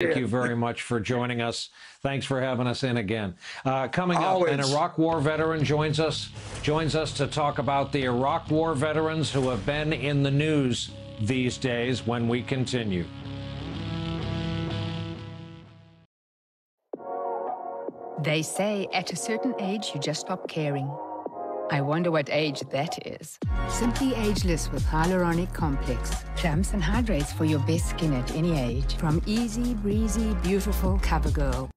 Thank you very much for joining us. Thanks for having us in again. Coming up, an Iraq War veteran joins us to talk about the Iraq War veterans who have been in the news these days when we continue. They say at a certain age you just stop caring. I wonder what age that is. Simply Ageless with Hyaluronic Complex. Plumps and hydrates for your best skin at any age. From Easy Breezy Beautiful CoverGirl.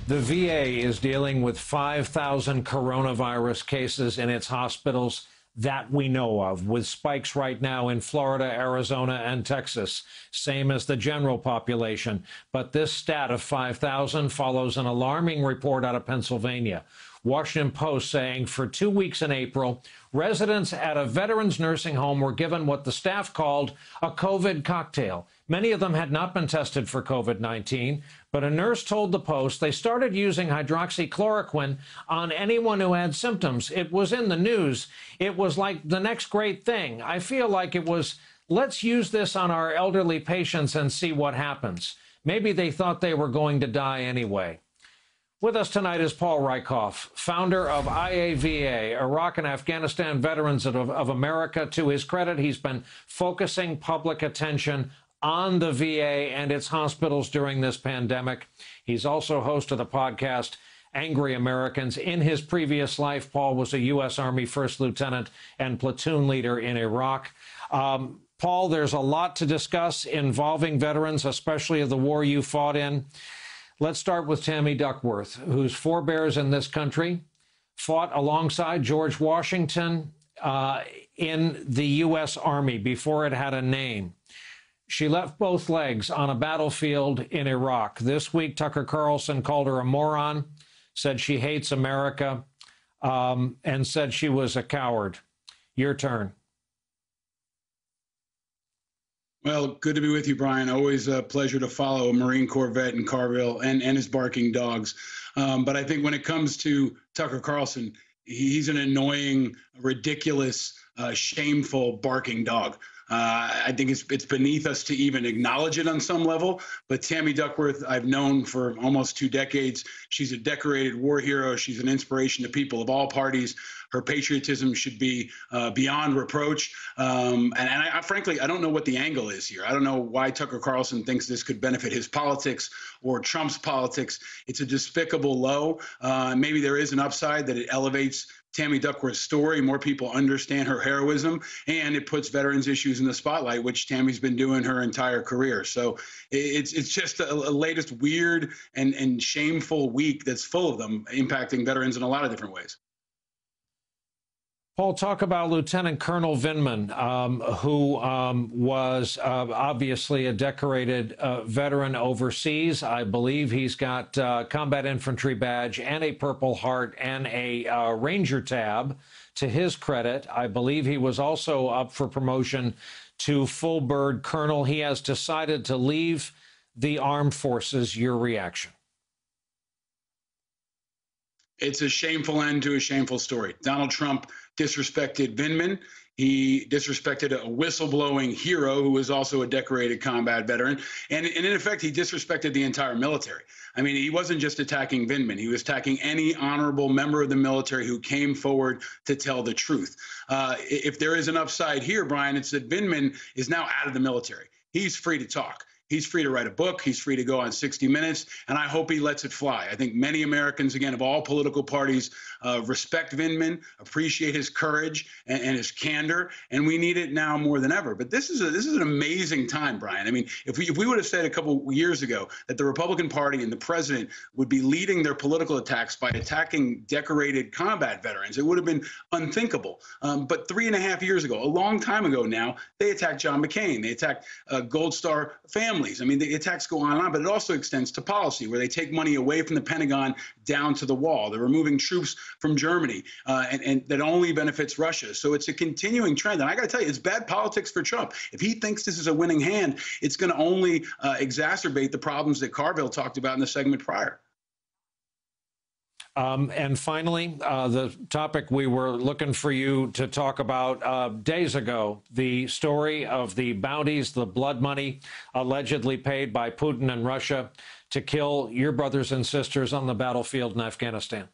The VA is dealing with 5,000 coronavirus cases in its hospitals that we know of, with spikes right now in Florida, Arizona, and Texas, same as the general population. But this stat of 5,000 follows an alarming report out of Pennsylvania. Washington Post saying for 2 weeks in April, residents at a veterans nursing home were given what the staff called a COVID cocktail. Many of them had not been tested for COVID-19, but a nurse told the Post they started using hydroxychloroquine on anyone who had symptoms. It was in the news. It was like the next great thing. I feel like it was, let's use this on our elderly patients and see what happens. Maybe they thought they were going to die anyway. With us tonight is Paul Rieckhoff, founder of IAVA, Iraq and Afghanistan Veterans of America. To his credit, he's been focusing public attention on the VA and its hospitals during this pandemic. He's also host of the podcast Angry Americans. In his previous life, Paul was a U.S. Army First Lieutenant and platoon leader in Iraq. Paul, there's a lot to discuss involving veterans, especially of the war you fought in. Let's start with Tammy Duckworth, whose forebears in this country fought alongside George Washington in the U.S. Army before it had a name. She left both legs on a battlefield in Iraq. This week, Tucker Carlson called her a moron, said she hates America, and said she was a coward. Your turn. Well, good to be with you, Brian. Always a pleasure to follow a Marine Corps vet in Carville and his barking dogs. But I think when it comes to Tucker Carlson, he's an annoying, ridiculous, shameful barking dog. I think it's beneath us to even acknowledge it on some level. But Tammy Duckworth, I've known for almost 2 decades. She's a decorated war hero. She's an inspiration to people of all parties. Her patriotism should be beyond reproach. And I frankly, I don't know what the angle is here. I don't know why Tucker Carlson thinks this could benefit his politics or Trump's politics. It's a despicable low. Maybe there is an upside that it elevates Tammy Duckworth's story. More people understand her heroism, and it puts veterans issues in the spotlight, which Tammy's been doing her entire career. So it's just a latest weird and shameful week that's full of them impacting veterans in a lot of different ways. Paul, talk about Lieutenant Colonel Vindman, who was obviously a decorated veteran overseas. I believe he's got combat infantry badge and a Purple Heart and a Ranger tab. To his credit, I believe he was also up for promotion to full bird colonel. He has decided to leave the armed forces. Your reaction? It's a shameful end to a shameful story. Donald Trump disrespected Vindman. He disrespected a whistleblowing hero who was also a decorated combat veteran. And in effect, he disrespected the entire military. I mean, he wasn't just attacking Vindman. He was attacking any honorable member of the military who came forward to tell the truth. If there is an upside here, Brian, it's that Vindman is now out of the military. He's free to talk. He's free to write a book. He's free to go on 60 Minutes, and I hope he lets it fly. I think many Americans, again, of all political parties, respect Vindman, appreciate his courage and his candor, and we need it now more than ever. But this is an amazing time, Brian. I mean, if we would have said a couple years ago that the Republican Party and the president would be leading their political attacks by attacking decorated combat veterans, it would have been unthinkable. But 3.5 years ago, a long time ago now, they attacked John McCain. They attacked Gold Star families. I mean, the attacks go on and on, but it also extends to policy, where they take money away from the Pentagon down to the wall. They're removing troops from Germany, and that only benefits Russia. So it's a continuing trend. And I got to tell you, it's bad politics for Trump. If he thinks this is a winning hand, it's going to only exacerbate the problems that Carville talked about in the segment prior. And finally, the topic we were looking for you to talk about days ago, the story of the bounties, the blood money allegedly paid by Putin and Russia to kill your brothers and sisters on the battlefield in Afghanistan.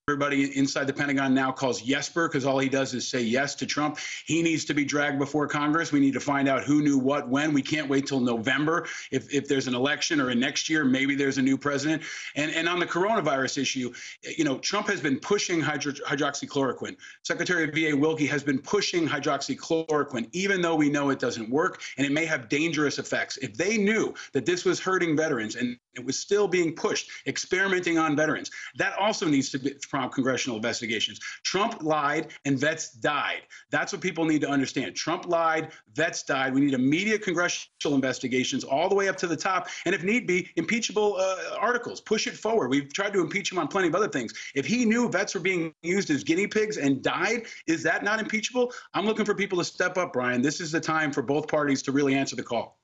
Everybody inside the Pentagon now calls Jesper because all he does is say yes to Trump. He needs to be dragged before Congress. We need to find out who knew what when. We can't wait till November. If there's an election or next year, maybe there's a new president. And on the coronavirus issue, you know, Trump has been pushing hydroxychloroquine. Secretary of VA Wilkie has been pushing hydroxychloroquine, even though we know it doesn't work and it may have dangerous effects. If they knew that this was hurting veterans and it was still being pushed, experimenting on veterans, that also needs to prompt congressional investigations. Trump lied and vets died. That's what people need to understand. Trump lied, vets died. We need immediate congressional investigations all the way up to the top. And if need be, impeachable articles. Push it forward. We've tried to impeach him on plenty of other things. If he knew vets were being used as guinea pigs and died, is that not impeachable? I'm looking for people to step up, Brian. This is the time for both parties to really answer the call.